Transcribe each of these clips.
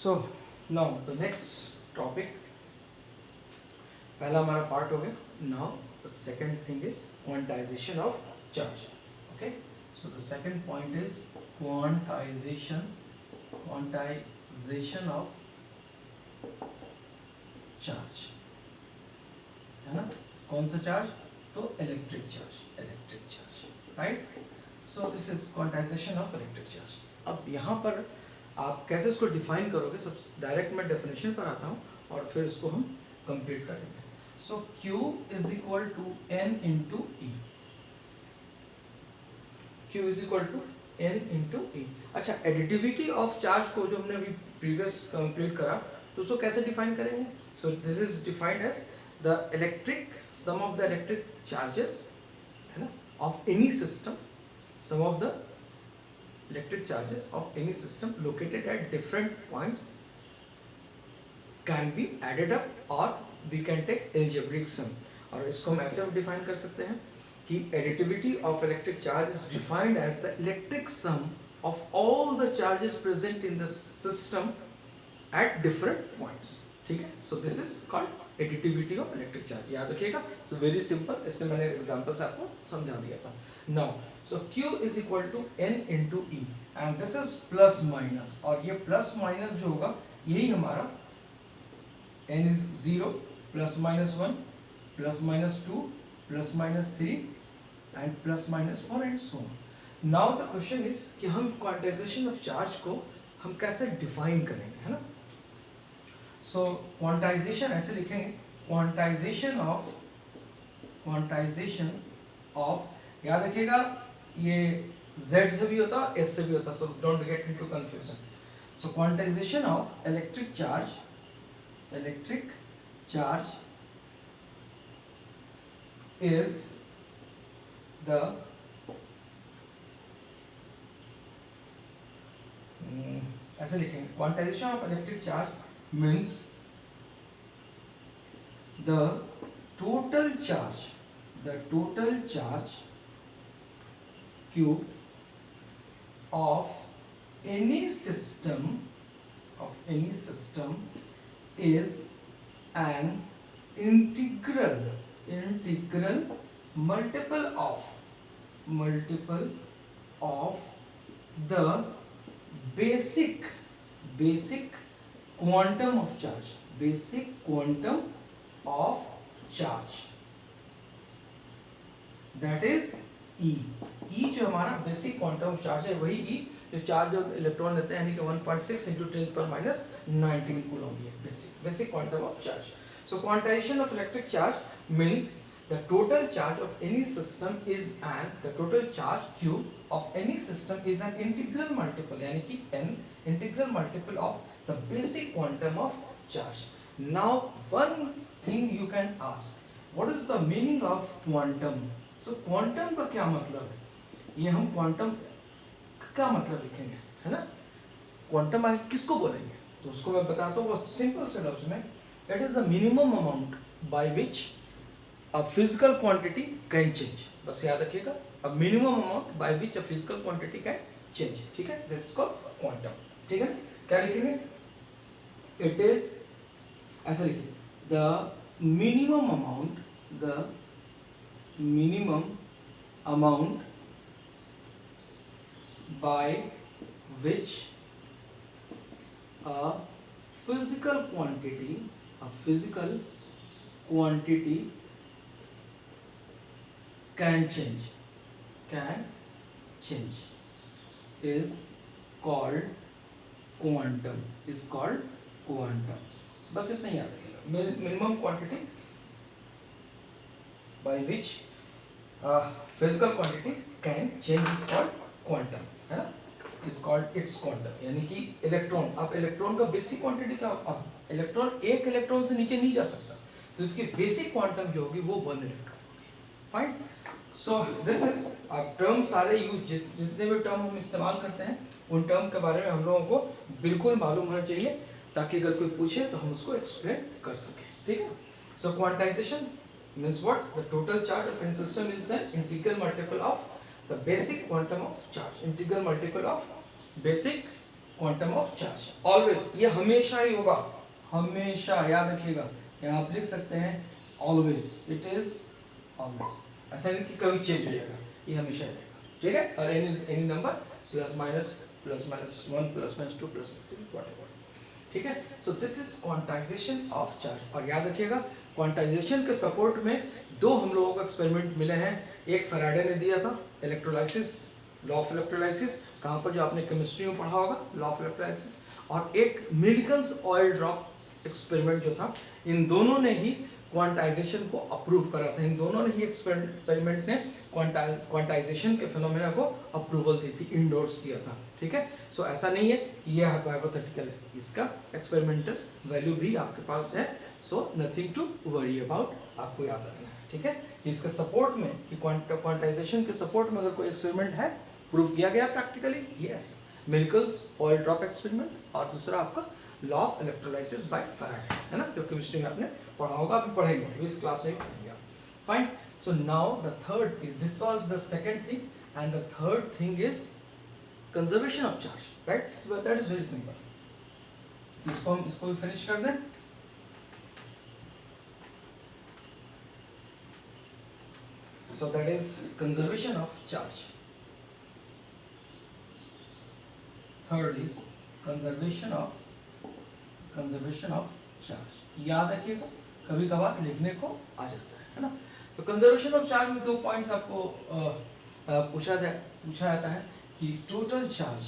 So now the next topic, पहला हमारा part हो गया. Now the second thing is quantisation of charge. Okay, so the second point is quantisation of charge. है ना, कौन सा चार्ज? तो electric charge, right. So this is quantisation of electric charge. अब यहाँ पर आप कैसे इसको डिफाइन करोगे? सब डायरेक्ट मैं डेफिनेशन पर आता हूँ और फिर इसको हम कंप्लीट करेंगे. So Q is equal to N into e. Q is equal to N into e. अच्छा, एडिटिविटी ऑफ चार्ज को जो हमने अभी प्रीवियस कंप्लीट करा, तो उसको कैसे डिफाइन करेंगे? So this is defined as the electric sum of the electric charges, है ना, of any system. Sum of the electric charges of any system located at different points can be added up or we can take algebraic sum. और इसको हम ऐसे define कर सकते हैं कि additivity of electric charge is defined as the electric sum of all the charges present in the system at different points. ठीक है, so this is called additivity of electric charge. याद रखिएगा. so very simple, इसमें मैंने example से आपको समझा दिया था. now so Q is equal to N into E and this is plus minus, और ये plus minus जो होगा यही हमारा N is 0 plus minus 1 plus minus 2 plus minus 3 and plus minus 4 and so on. now the question is कि हम quantization of charge को हम कैसे define करेंगे, है ना. so quantization ऐसे लिखेंगे, quantization of याद रखिएगा ये Z से भी होता है, S से भी होता है, so don't get into confusion. so quantization of electric charge is the ऐसे लिखेंगे, quantization of electric charge means the total charge Q of any system is an integral multiple of the basic quantum of charge, that is E जो हमारा basic quantum of charge है वही E जो charge और electron लेते हैं, यानी कि 1.6 into 10 पर minus 19 कूलम है basic quantum of charge. so quantization of electric charge means the total charge of any system is the total charge Q of any system is an integral multiple, यानी कि n integral multiple of the basic quantum of charge. now one thing you can ask, what is the meaning of quantum? so quantum का क्या मतलब है? ये हम quantum का मतलब लिखेंगे, है ना. quantum आगे किसको बोलेंगे? तो उसको मैं बताता हूँ बहुत सिंपल से लफ्ज में. it is the minimum amount by which a physical quantity can change. बस याद रखिएगा, a minimum amount by which a physical quantity can change. ठीक है, this is called quantum. ठीक है, क्या लिखेंगे? it is ऐसा लिखिए, the minimum amount by which a physical quantity can change is called quantum. बस इतना ही याद रखिएगा, minimum quantity by which physical quantity can change is called quantum, है ना. is called its quantum. यानी कि इलेक्ट्रॉन, अब इलेक्ट्रॉन का बेसिक क्वांटिटी क्या? अब इलेक्ट्रॉन एक इलेक्ट्रॉन से नीचे नहीं जा सकता, तो इसकी बेसिक क्वांटम जो होगी वो 1 इलेक्ट्रॉन होगी. फाइन. सो दिस इज अब टर्म सारे यूज जितने भी टर्म हम इस्तेमाल करते हैं उन टर्म के बारे में हम लोगों को बिल्कुल मालूम होना चाहिए, ताकि अगर कोई पूछे तो हम उसको एक्सप्लेन कर सकें. ठीक है. सो quantization means what? the total charge of any system is an integral multiple of the basic quantum of charge. Integral multiple of basic quantum of charge, always, ये हमेशा ही होगा, हमेशा याद रखिएगा, यहाँ आप लिख सकते हैं ऑलवेज, इट इज ऑलवेज, ऐसा नहीं कि कभी चेंज हो जाएगा, ये हमेशा रहेगा, ठीक है। और n is any number plus minus 1 plus minus 2 plus 3 whatever, ठीक है। So this is quantisation of charge. और याद रखिएगा क्वांटाइजेशन के सपोर्ट में दो हम लोगों को एक्सपेरिमेंट मिले हैं, एक फैराडे ने दिया था इलेक्ट्रोलाइसिस, लॉ ऑफ इलेक्ट्रोलाइसिस, कहाँ पर जो आपने केमिस्ट्री में पढ़ा होगा लॉ ऑफ इलेक्ट्रोलाइसिस, और एक मिल्किंस ऑयल ड्रॉप एक्सपेरिमेंट जो था, इन दोनों ने ही क्वांटाइजेशन को अप्रूव करा था, इन दोनों ने ही एक्सपेरिमेंट ने क्वांटाइजेशन के फिनोमेना को अप्रूवल दी थी, इंडोर्स किया था, ठीक है। सो ऐसा नहीं है कि ये हाइपोथेटिकल है, इसका एक्सपेरिमेंटल वैल्यू भी आपके पास है, so nothing to worry about, आपको याद रखना है, ठीक है। कि इसके सपोर्ट में, कि क्वांटाइजेशन के सपोर्ट में अगर कोई एक्सपेरिमेंट है, प्रूव किया गया practically, yes, Millikan's oil drop experiment, और दूसरा आपका law of electrolysis by Faraday, है ना, जो केमिस्ट्री में आपने पढ़ा होगा, अभी पढ़ेंगे, अभी इस क्लास में पढ़ेंगे आप, fine. So now the third is, this was the second thing, and the third thing is conservation of charge, right, that is very simple. इसको भी फिनिश कर दें। So that is conservation of charge. Third is conservation of charge. याद रखिएगा, कभी कभार लिखने को आ जाता है ना। तो कंजर्वेशन ऑफ चार्ज में दो पॉइंट्स आपको पूछा जाता है कि total charge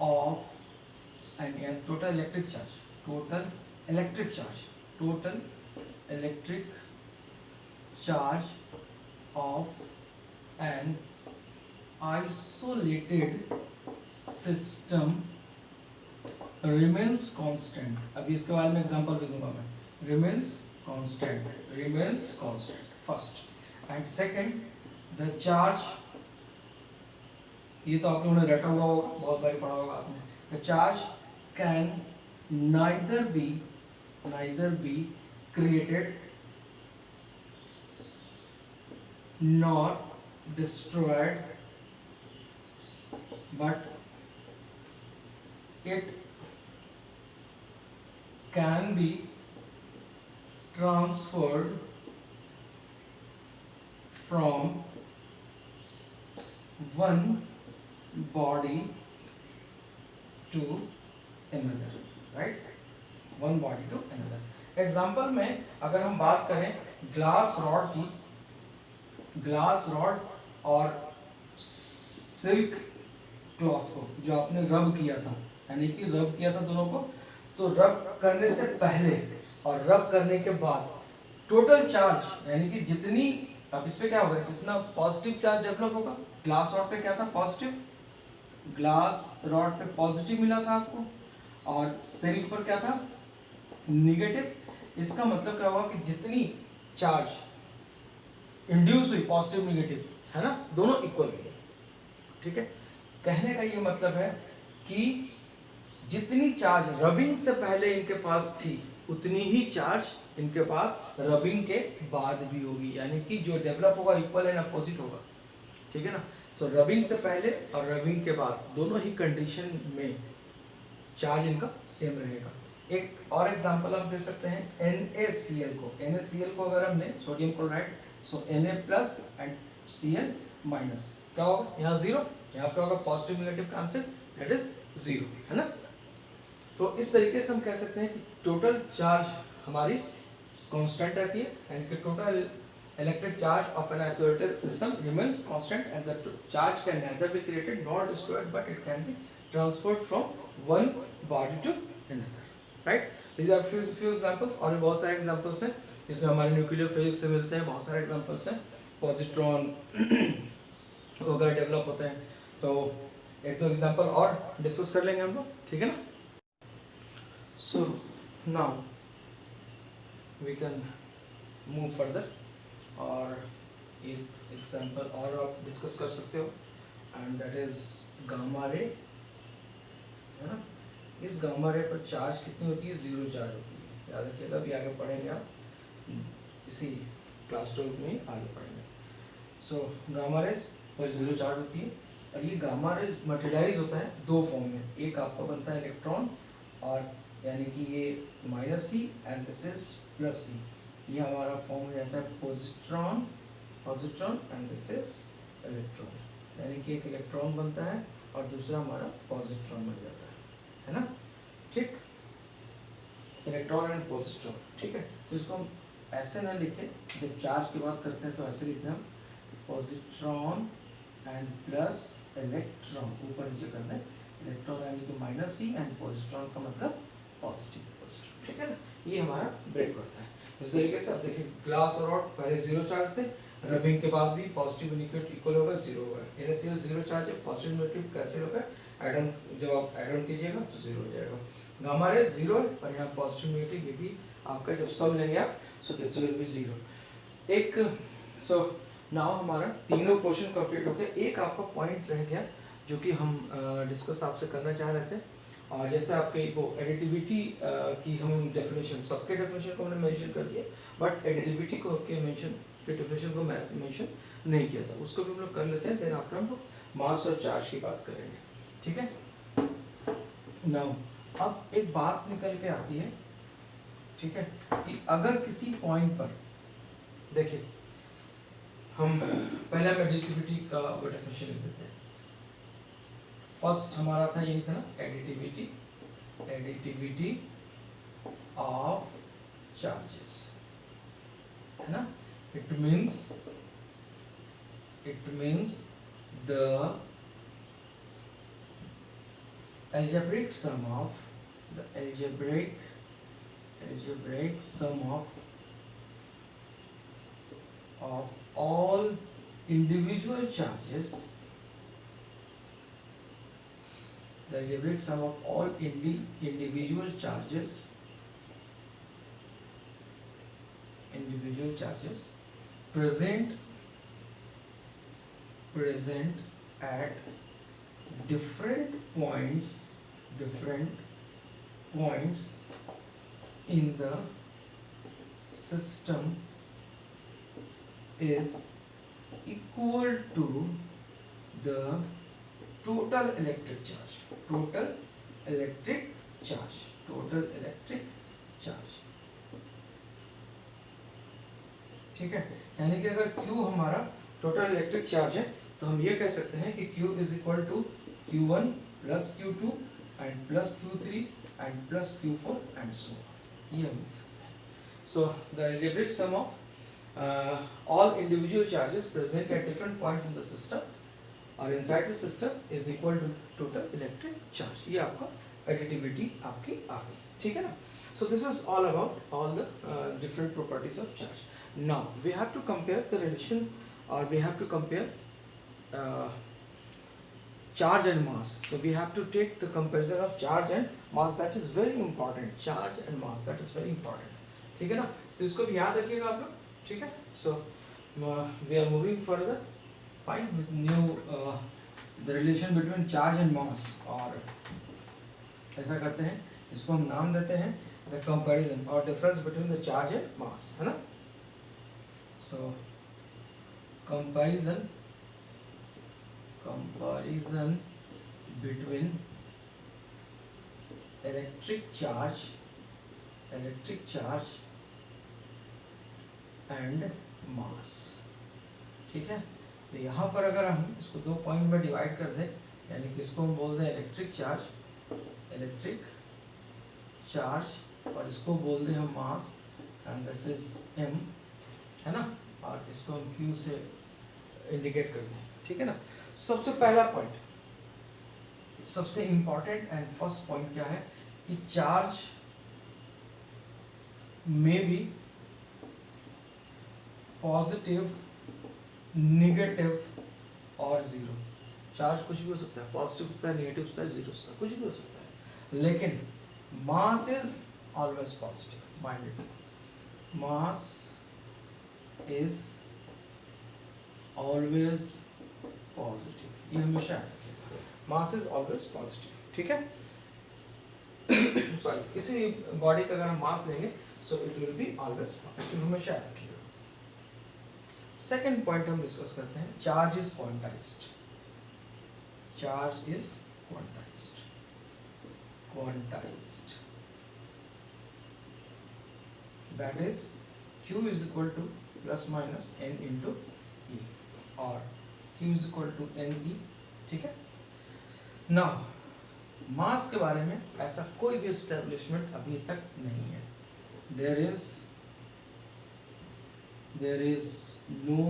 of and total electric charge of an isolated system remains constant. अभी इसके बारे में एग्जांपल भी दूंगा मैं, remains constant first, and second the charge, ये तो आप लोगों ने रटा हुआ होगा, बहुत बार पढ़ा होगा आपने, the charge can neither be created nor destroyed, but it can be transferred from one body to another, right, one body to another. Example में अगर हम बात करें ग्लास रॉड और सिल्क क्लॉथ को, जो आपने रब किया था, यानी कि रब किया था दोनों को, तो रब करने से पहले और रब करने के बाद टोटल चार्ज, यानी कि जितनी, अब इस पे क्या होगा, जितना पॉजिटिव चार्ज डेवलप होगा, ग्लास रॉड पे क्या था, पॉजिटिव, ग्लास रॉड पे पॉजिटिव मिला था आपको, और सिल्क पर क्या था, निगेटिव। इसका मतलब क्या होगा कि जितनी चार्ज इंड्यूस हुई, पॉजिटिव निगेटिव, है ना, दोनों इक्वल हुए, ठीक है। कहने का ये मतलब है कि जितनी चार्ज रबिंग से पहले इनके पास थी, उतनी ही चार्ज इनके पास रबिंग के बाद भी होगी, यानी कि जो डेवलप होगा इक्वल एंड अपोजिट होगा, ठीक है ना। सो रबिंग से पहले और रबिंग के बाद दोनों ही कंडीशन में चार्ज इनका सेम रहेगा। एक और एग्जांपल आप दे सकते हैं NaCl को अगर हमने sodium chloride, so Na plus and Cl minus, क्या होगा, यहाँ जीरो, यहाँ पे होगा positive negative cancel, that is zero, है ना। तो इस तरीके से हम कह सकते हैं कि टोटल चार्ज हमारी कांस्टेंट रहती है, and total electric charge of an isolated system remains constant, and the charge can neither be created nor destroyed, but it can be transferred from one body to another, right? These are few examples, और भी बहुत सारे examples हैं जिसमें हमारे nuclear physics से मिलते हैं, बहुत सारे examples हैं, पॉजिट्रॉन वगैरह डेवलप होते हैं, तो एक दो एग्जांपल और डिस्कस कर लेंगे हम लोग, ठीक है ना। So now we can move further, और एक एग्जांपल और आप डिस्कस कर सकते हो, and that is gamma ray, है ना। इस गामा रे पर चार्ज कितनी होती है, जीरो चार्ज होती है, याद रखिएगा, अभी आगे पढ़ेंगे आप, इसी क्लास 12 में आगे पढ़ेंगे। सो गामा रेज और जीरो चार्ज होती है। और ये गामा रेज मटेरियलाइज होता है दो फॉर्म में, एक आपका बनता है इलेक्ट्रॉन और यानी कि ये minus e and this is plus e, ये हमारा फॉर्म हो जाता है positron, positron and this is electron, यानी कि एक इलेक्ट्रॉन बनता है और दूसरा हमारा पॉजिट्रॉन बन जाता है ना, ठीक, इलेक्ट्रॉन एंड पॉजिट्रॉन, ठीक है। तो इसको हम ऐसे ना लिखें, जब चार्ज की बात करते हैं तो ऐसे लिखते हैं पॉजिट्रॉन एंड प्लस इलेक्ट्रॉन, ऊपर नीचे करना है, इलेक्ट्रॉन यानी कि माइनस ई एंड पॉजिट्रॉन का मतलब पॉजिटिव, पॉजिटिव, ठीक है ना, ये हमारा ब्रेक होता है। इस तरीके से आप देखिए ग्लास और रॉड पहले जीरो चार्ज थे, रबिंग के बाद भी पॉजिटिव न्यूक्लियर इक्वल होगा, जीरो होगा, NaCl जीरो चार्ज है, पॉजिटिव न्यूक्लियर कैंसिल होगा, एटम जब आप एटम कीजिएगा तो जीरो हो जाएगा, गामा रे जीरो है और यहाँ पॉजिटिव न्यूक्लियर ये भी आपका जब सब लेंगे आप so that will be zero. एक सो नाउ हमारा तीनों क्वेश्चन कंप्लीट हो गए, एक आपका पॉइंट रह गया जो कि हम डिस्कस आपसे करना चाह रहे थे, और जैसे आपके वो एडिटिविटी की हम डेफिनेशन, सबके डेफिनेशन को हमने मेंशन कर दिया, बट एडिटिविटी को के मेंशन के डेफिनेशन को मेंशन नहीं किया था, उसको भी हम लोग कर लेते हैं, देन आफ्टर हम लोग मास और चार्ज की बात करेंगे, ठीक है। नाउ अब एक बात निकल के आती है, ठीक है, कि अगर किसी पॉइंट पर देखिए हम पहले हम एडिटिविटी का डेफिनेशन लिख देते हैं, फर्स्ट हमारा था यही था ना, एडिटिविटी, एडिटिविटी ऑफ चार्जेस, है ना, it means the algebraic sum of the algebraic sum of all individual charges, the algebraic sum of all individual charges present at different points in the system is equal to the total electric charge, ठीक है। यानी कि अगर Q हमारा total electric charge है तो हम ये कह सकते हैं कि Q is equal to Q1 plus Q2 and plus Q3 and plus Q4 and so ये हम लिख सकते हैं। So the algebraic sum of all individual charges present at different points in the system or inside the system is equal to total electric charge, ये आपका additivity आपकी आ गई, ठीक है ना। So this is all about all the different properties of charge. Now we have to compare the relation, or we have to compare charge and mass. So we have to take the comparison of charge and mass, that is very important, charge and mass, that is very important, ठीक है ना। तो इसको भी याद रखिएगा आप लोग, ठीक है। So we are moving further, find with new the relation between charge and mass, और ऐसा करते हैं, इसको हम नाम देते हैं the comparison or difference between the charge and mass, है ना। So comparison between electric charge and mass, ठीक है। तो यहाँ पर अगर हम इसको दो पॉइंट में डिवाइड कर दें, यानी कि इसको हम बोल दें इलेक्ट्रिक चार्ज और इसको बोल दें हम मास, एंड दिस इज m, है ना, और इसको हम q से इंडिकेट कर दें, ठीक है ना। सबसे पहला पॉइंट, सबसे इंपॉर्टेंट एंड फर्स्ट पॉइंट क्या है कि चार्ज में भी पॉजिटिव, नेगेटिव और जीरो, चार्ज कुछ भी हो सकता है, पॉजिटिव हो सकता है, नेगेटिव हो सकता है, जीरो हो सकता है, कुछ भी हो सकता है, लेकिन mass is always positive, mind it, mass is always positive, ये हमेशा याद रखिएगा, मास इज ऑलवेज पॉजिटिव, ठीक है। सॉरी, किसी बॉडी का अगर हम मास लेंगे so it will be always positive, हमेशा याद रखिएगा। सेकेंड पॉइंट हम डिस्कस करते हैं, charge is quantized. Charge is quantized, quantized, that is Q is equal to plus minus n into E और Q is equal to NE, ठीक है। Now mass के बारे में ऐसा कोई भी एस्टेब्लिशमेंट अभी तक नहीं है। there is no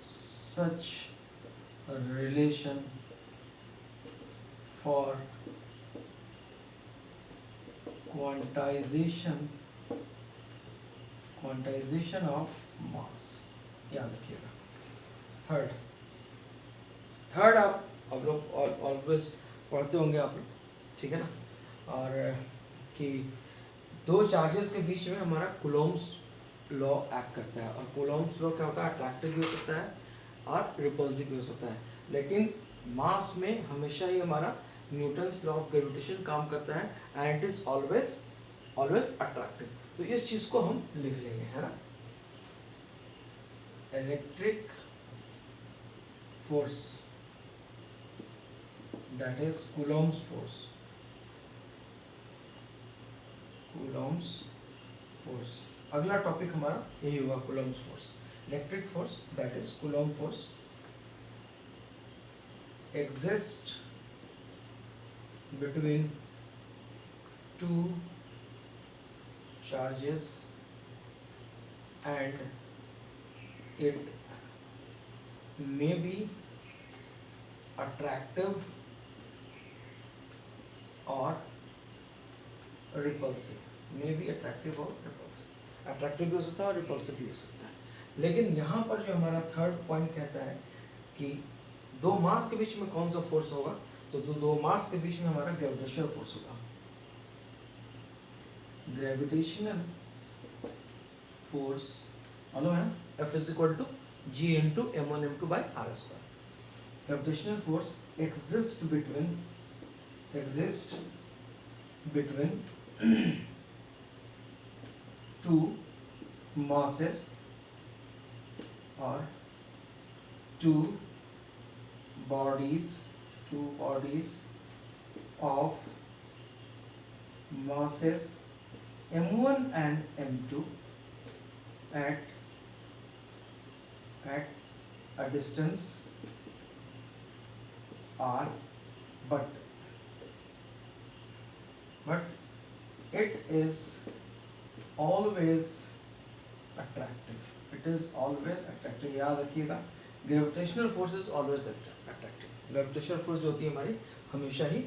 such relation for quantization of mass, याद रखिएगा। थर्ड आप लोग ऑलवेज पढ़ते होंगे आप लोग, ठीक है ना, और कि दो चार्जेस के बीच में हमारा कूलॉम्स लॉ एक्ट करता है, और कूलॉम्स लॉ क्या होता है, अट्रैक्टिव भी हो सकता है और रिपल्सिव भी हो सकता है, लेकिन मास में हमेशा ही हमारा न्यूटन्स लॉ ऑफ ग्रेविटेशन काम करता है, and it is always attractive. तो इस चीज को हम लिख लेंगे, है ना। Electric force, that is Coulomb's force, Coulomb's force. अगला टॉपिक हमारा यही होगा, Coulomb's force. Electric force that is Coulomb force exist between two charges and it may be attractive or repulsive, may be attractive or repulsive, attractive भी हो सकता है और repulsive भी हो सकता है। लेकिन यहाँ पर जो हमारा थर्ड पॉइंट कहता है कि दो मास के बीच में कौन सा फोर्स होगा, तो दो मास के बीच में हमारा ग्रेविटेशनल फोर्स होगा। ग्रेविटेशनल फोर्स मालूम है, F is equal to G into M1 M2 by R square. Gravitational force exist between two masses or two bodies of masses M1 and M2 at a distance R, but it is always attractive, याद रखिएगा, gravitational force is always attractive. Gravitational force जो होती है हमारी हमेशा ही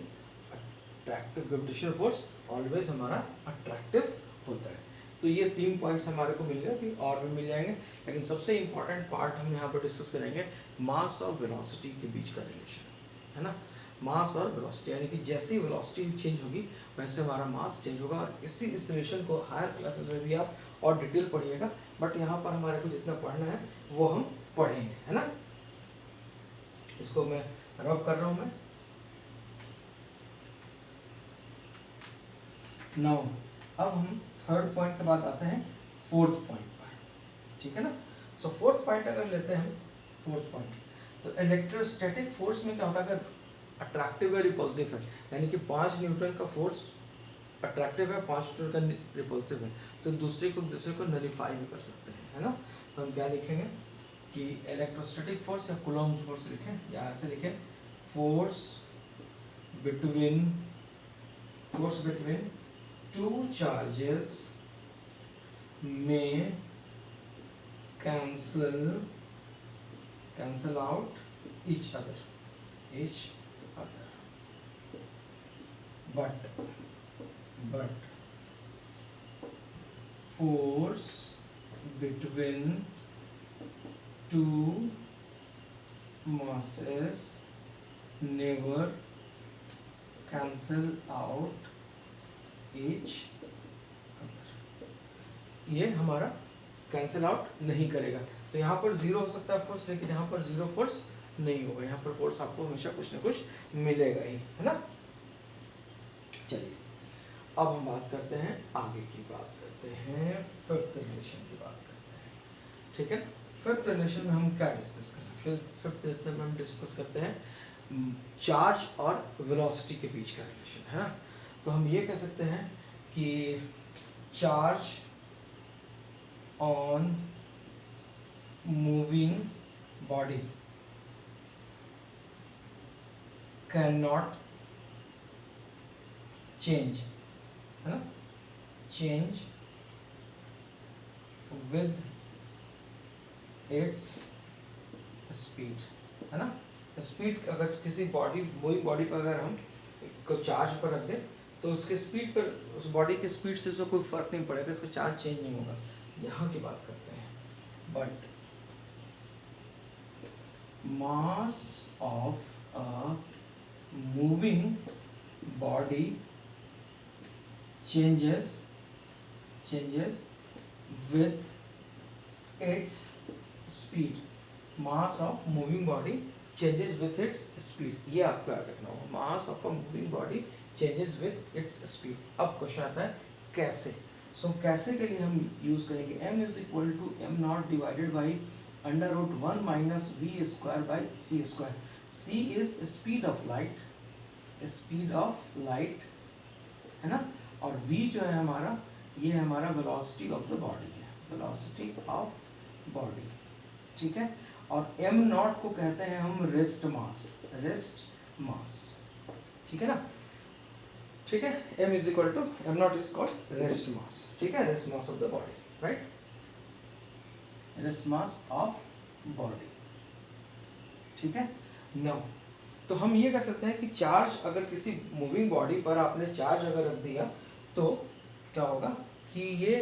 attractive, gravitational force always हमारा attractive होता है। तो ये 3 पॉइंट्स हमारे को मिल गए, फिर और भी मिल जाएंगे, लेकिन सबसे इंपॉर्टेंट पार्ट हम यहाँ पर डिस्कस करेंगे मास और वेलोसिटी के बीच का रिलेशन, है ना। मास और वेलोसिटी, यानी कि जैसी वेलोसिटी चेंज होगी वैसे हमारा मास चेंज होगा, और इस रिलेशन को हायर क्लासेस में भी आप और डिटेल पढ़िएगा, बट यहाँ पर हमारे को जितना पढ़ना है वो हम पढ़ेंगे, है ना। इसको मैं रब कर रहा हूँ मैं। नाउ अब हम थर्ड पॉइंट के बाद आते हैं फोर्थ पॉइंट पर, ठीक है ना। सो फोर्थ पॉइंट अगर लेते हैं, फोर्थ पॉइंट, तो इलेक्ट्रोस्टैटिक फोर्स में क्या होता है, अगर अट्रैक्टिव है रिपल्सिव है, यानी कि 5 न्यूटन का फोर्स अट्रैक्टिव है, 5 न्यूटन का रिपल्सिव है, तो दूसरे को नलिफाई भी कर सकते हैं, है ना। तो हम क्या लिखेंगे कि इलेक्ट्रोस्टैटिक फोर्स या कूलॉम्स फोर्स लिखें, या ऐसे लिखें, फोर्स बिटवीन टू चार्जेस में cancel out each other, but force between two masses never cancel out each other, ये हमारा कैंसिल आउट नहीं करेगा। तो यहाँ पर जीरो हो सकता है फोर्स, लेकिन यहाँ पर जीरो फोर्स नहीं होगा, यहाँ पर फोर्स आपको हमेशा कुछ ना कुछ मिलेगा ही, है ना। चलिए अब हम बात करते हैं, आगे की बात करते हैं, फिफ्थ रिलेशन की बात करते हैं, ठीक है। फिफ्थ रिलेशन में हम क्या डिस्कस करें? फिफ्थ रिलेशन में हम डिस्कस करते हैं चार्ज और वेलोसिटी के बीच का रिलेशन, है ना। तो हम ये कह सकते हैं कि charge on moving body can not change, है ना, चेंज विद इट्स स्पीड, है ना। स्पीड अगर किसी बॉडी मूविंग बॉडी पर अगर हम को चार्ज पर रख दें तो उसके स्पीड पर, उस बॉडी के स्पीड से तो कोई फर्क नहीं पड़ेगा, इसका चार्ज चेंज नहीं होगा। यहाँ की बात करते हैं, but mass of a moving body changes with its speed, mass of moving body changes with its speed, ये आपको याद रखना होगा, mass of a moving body changes with its speed। अब क्वेश्चन आता है कैसे। सो कैसे के लिए हम यूज करेंगे m is equal to M naught divided by under root 1 minus V square by C square. c is speed of light, है ना, और v जो है हमारा, ये हमारा वेलोसिटी ऑफ द बॉडी है, वेलोसिटी ऑफ बॉडी, ठीक है। और m नॉट को कहते हैं हम रेस्ट मास, ठीक है ना, ठीक है। m is equal to M naught is called rest mass, ठीक है, rest mass of the body, right, rest mass of body, ठीक है। नाउ तो हम ये कह सकते हैं कि चार्ज अगर किसी मूविंग बॉडी पर आपने चार्ज अगर रख दिया तो क्या होगा कि ये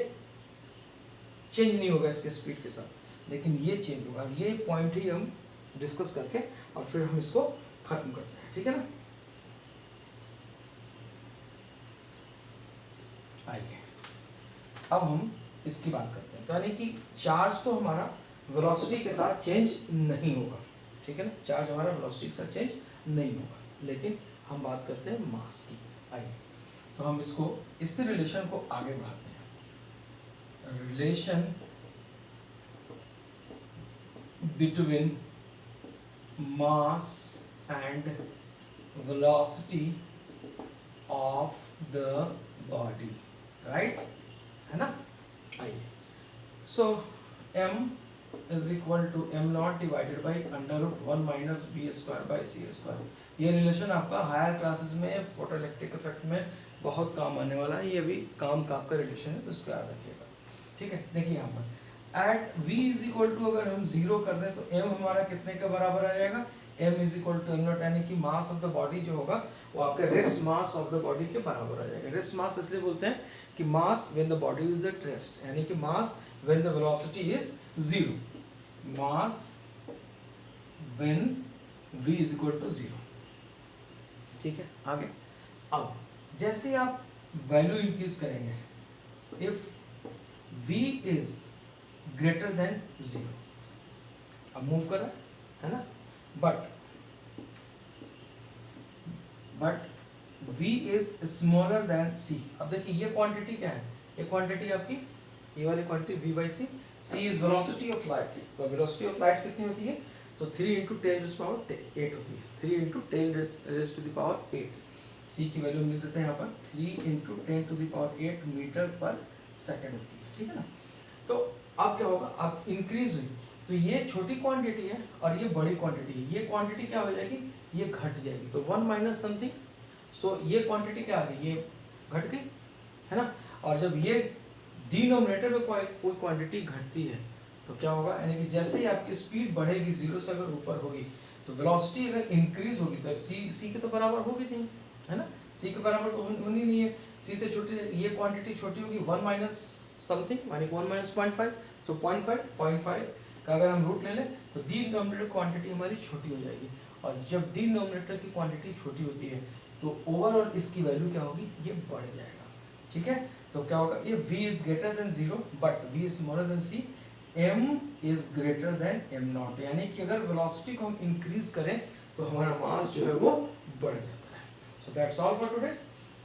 चेंज नहीं होगा इसके स्पीड के साथ, लेकिन ये चेंज होगा। ये पॉइंट ही हम डिस्कस करके और फिर हम इसको खत्म करते हैं, ठीक है ना। आइए अब हम इसकी बात करते हैं, तो यानी कि चार्ज तो हमारा वेलोसिटी के साथ चेंज नहीं होगा, ठीक है ना, चार्ज हमारा वेलोसिटी के साथ चेंज नहीं होगा, लेकिन हम बात करते हैं मास की। आइए तो हम इसको, इस रिलेशन को आगे बढ़ाते हैं, relation between mass and velocity of the body, right, है ना। आइए so m is equal to M naught divided by under root 1 minus V square by C square. ये रिलेशन आपका हायर क्लासेस में फोटो इलेक्ट्रिक इफेक्ट में बहुत काम आने वाला है, ये भी काम का आपका रिलेशन है, तो इसको याद रखिएगा, ठीक है। देखिए यहाँ पर at v is equal to अगर हम 0 कर दें तो m हमारा कितने के बराबर आ जाएगा, m is equal to M naught, यानी कि मास ऑफ द बॉडी जो होगा वो आपके rest mass of the body के बराबर आ जाएगा। रेस्ट मास इसलिए बोलते हैं कि mass when the body is at rest, यानी कि mass when the velocity is 0, mass when v is equal to 0, ठीक है। आगे अब जैसे आप वैल्यू इंक्रीज करेंगे, if v is greater than 0, अब मूव कर रहा है ना, but v is smaller than c। अब देखिए ये क्वांटिटी क्या है, ये क्वांटिटी आपकी, ये वाली quantity v by c, c is velocity of light, तो वेलोसिटी ऑफ लाइट कितनी होती है, तो 3 × 10⁸ होती है, 3 × 10⁸ c की वैल्यू लिख देते हैं यहाँ पर 3 × 10⁸ मीटर पर सेकंड होती है, ठीक है ना। तो अब क्या होगा, अब इंक्रीज हुई तो ये छोटी क्वांटिटी है और ये बड़ी क्वांटिटी है, ये क्वांटिटी क्या हो जाएगी, ये घट जाएगी, तो 1 माइनस समथिंग, सो ये क्वांटिटी क्या आ गई, ये घट गई, है ना। और जब ये डिनोमिनेटर में कोई क्वांटिटी घटती है तो क्या होगा, यानी कि जैसे ही आपकी स्पीड बढ़ेगी 0 से अगर ऊपर होगी तो वेलोसिटी अगर इंक्रीज होगी तो c के तो बराबर होगी नहीं, है ना, c के बराबर तो होनी नहीं है, c से छोटी, ये क्वांटिटी छोटी होगी 1 माइनस समथिंग, मानी 1 माइनस 0.5, तो 0.5 का अगर हम रूट ले लें तो डिनोमिनेटर क्वांटिटी हमारी छोटी हो जाएगी, और जब डिनोमिनेटर की क्वांटिटी छोटी होती है तो ओवरऑल इसकी वैल्यू क्या होगी, ये बढ़ जाएगा, ठीक है। तो क्या होगा, ये v is greater than 0 but v is smaller than c, m is greater then m not, यानी कि अगर वेलोसिटी को हम इंक्रीज करें तो हमारा मास जो है वो बढ़ जाता है। So that's all for today.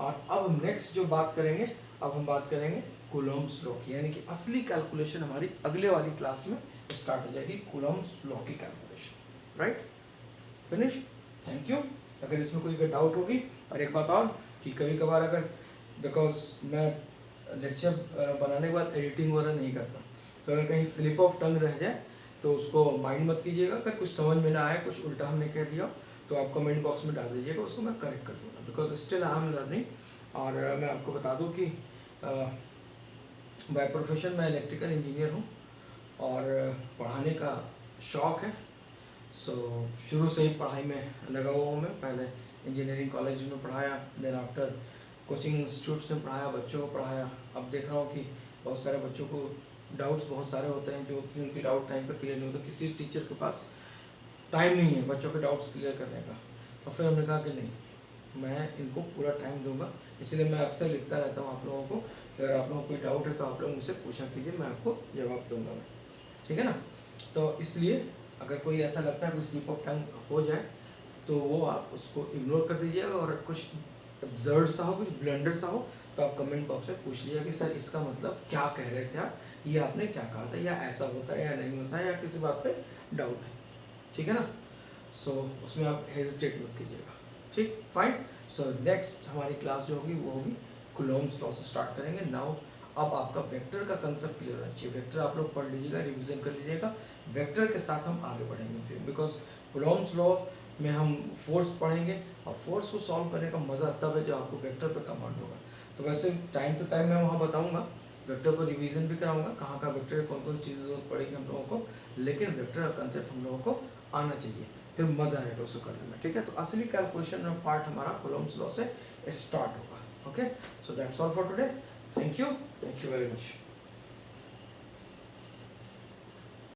और अब हम नेक्स्ट जो बात करेंगे, अब हम बात करेंगे कूलॉम्स लॉ की, यानी कि असली कैलकुलेशन हमारी अगले वाली क्लास में स्टार्ट हो जाएगी कूलम्ब्स लॉ की calculation. Right, finish, thank you. अगर इसमें कोई अगर डाउट होगी, और एक बात और कि कभी कभार अगर, बिकॉज मैं लेक्चर बनाने के बाद एडिटिंग वगैरह नहीं करता, तो अगर कहीं स्लिप ऑफ टंग रह जाए तो उसको माइंड मत कीजिएगा। अगर कुछ समझ में ना आए, कुछ उल्टा हमने कह दिया, तो आप कमेंट बॉक्स में डाल दीजिएगा, उसको मैं करेक्ट कर दूँगा, because still I am learning. और मैं आपको बता दूँ कि बाय प्रोफेशन मैं इलेक्ट्रिकल इंजीनियर हूँ, और पढ़ाने का शौक़ है। सो शुरू से ही पढ़ाई में लगा हुआ हूँ। मैं पहले इंजीनियरिंग कॉलेज में पढ़ाया, देन आफ्टर कोचिंग इंस्टीट्यूट्स में पढ़ाया, बच्चों को पढ़ाया। अब देख रहा हूँ कि बहुत सारे बच्चों को डाउट्स बहुत सारे होते हैं, जो कि उनकी डाउट टाइम पर क्लियर नहीं होता। किसी टीचर के पास टाइम नहीं है बच्चों के डाउट्स क्लियर करने का। तो फिर हमने कहा कि नहीं, मैं इनको पूरा टाइम दूंगा। इसलिए मैं अक्सर लिखता रहता हूँ आप लोगों को, अगर आप लोगों को कोई डाउट है तो आप लोग मुझसे पूछा कीजिए, मैं आपको जवाब दूंगा मैं, ठीक है ना। तो इसलिए अगर कोई ऐसा लगता है कोई स्लिप ऑफ टंग हो जाए, तो वो आप उसको इग्नोर कर दीजिएगा। और कुछ अब्सर्ड सा हो, कुछ ब्लंडर सा हो, तो आप कमेंट बॉक्स में पूछ लीजिए कि सर इसका मतलब क्या कह रहे थे आप, ये आपने क्या कहा था, या ऐसा होता है या नहीं होता है, या किसी बात पे डाउट है, ठीक है ना। सो उसमें आप हेजिटेट मत कीजिएगा, ठीक, फाइन। सो नेक्स्ट हमारी क्लास जो होगी वो होगी कूलॉम्स लॉ से स्टार्ट करेंगे। नाउ अब आपका वेक्टर का कंसेप्ट क्लियर होना चाहिए। वेक्टर आप लोग पढ़ लीजिएगा, रिवीजन कर लीजिएगा। वेक्टर के साथ हम आगे बढ़ेंगे फिर, बिकॉज कूलॉम्स लॉ में हम फोर्स पढ़ेंगे, और फोर्स को सॉल्व करने का मज़ा तब है जब आपको वेक्टर पर कमांड होगा। तो वैसे टाइम टू टाइम मैं वहाँ बताऊँगा, वेक्टर को रिवीजन भी कराऊंगा, कहाँ का वेक्टर, कौन कौन चीज़ जरूरत पड़ेगी हम लोगों को, लेकिन वेक्टर का कंसेप्ट हम लोगों को आना चाहिए, फिर मज़ा आएगा उसको करने में, ठीक है। तो असली कैलकुलेशन पार्ट हमारा कूलॉम्स लॉ से स्टार्ट होगा। Okay, so that's all for today. Thank you very much.